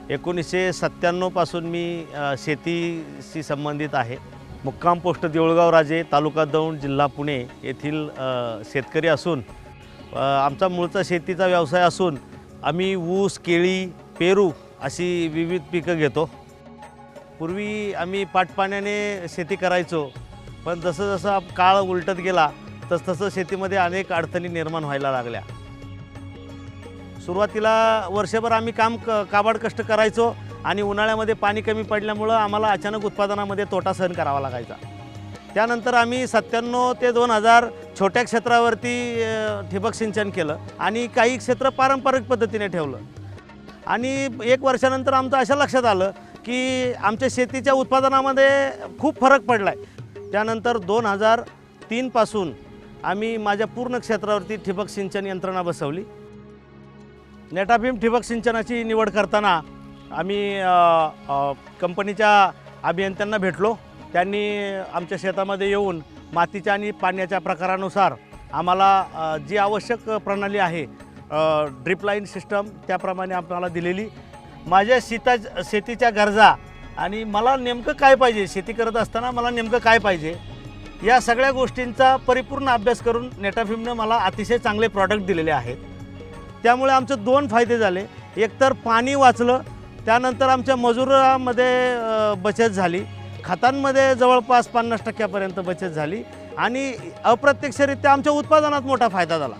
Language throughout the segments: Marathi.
1997 पासून मी शेतीशी संबंधित आहे। मुक्काम पोस्ट देऊळगाव राजे, तालुका दौंड, जिल्हा पुणे येथील शेतकरी असून आमचा मूळचा शेतीचा व्यवसाय असून आम्ही ऊस, केळी, पेरू अशी विविध पिकं घेतो। पूर्वी आम्ही पाटपाण्याने शेती करायचो, पण जसं जसं काळ उलटत गेला तसतसं शेतीमध्ये अनेक अडचणी निर्माण व्हायला लागल्या। सुरुवातीला वर्षभर आम्ही काबाड कष्ट करायचो आणि उन्हाळ्यामध्ये पाणी कमी पडल्यामुळं आम्हाला अचानक उत्पादनामध्ये तोटा सहन करावा लागायचा। त्यानंतर आम्ही 97 ते 2000 छोट्या क्षेत्रावरती ठिबक सिंचन केलं आणि काही क्षेत्र पारंपरिक पद्धतीने ठेवलं आणि 1 वर्षानंतर आमचं अशा लक्षात आलं की आमच्या शेतीच्या उत्पादनामध्ये खूप फरक पडला आहे। त्यानंतर 2003 पासून आम्ही माझ्या पूर्ण क्षेत्रावरती ठिबक सिंचन यंत्रणा बसवली। नेटाफिम ठिबक सिंचनाची निवड करताना आम्ही कंपनीच्या अभियंत्यांना भेटलो। त्यांनी आमच्या शेतामध्ये येऊन मातीच्या आणि पाण्याच्या प्रकारानुसार आम्हाला जी आवश्यक प्रणाली आहे ड्रिप लाईन सिस्टम त्याप्रमाणे आम्हाला दिलेली। माझ्या शेतीच्या गरजा आणि मला नेमकं काय पाहिजे, शेती करत असताना मला नेमकं काय पाहिजे या सगळ्या गोष्टींचा परिपूर्ण अभ्यास करून नेटाफिमनं मला अतिशय चांगले प्रॉडक्ट दिलेले आहेत। त्यामुळे आमचे 2 फायदे झाले। एकतर पाणी वाचलं, त्यानंतर आमच्या मजुरामध्ये बचत झाली, खतांमध्ये जवळपास 50% बचत झाली आणि अप्रत्यक्षरित्या आमच्या उत्पादनात मोठा फायदा झाला।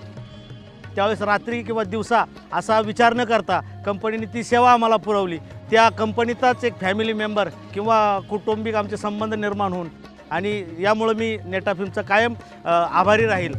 त्यावेळेस रात्री किंवा दिवसा असा विचार न करता कंपनीने ती सेवा आम्हाला पुरवली। त्या कंपनीचाच एक फॅमिली मेंबर किंवा कौटुंबिक आमचे संबंध निर्माण होऊन आणि यामुळे मी नेटाफिमचा कायम आभारी राहील।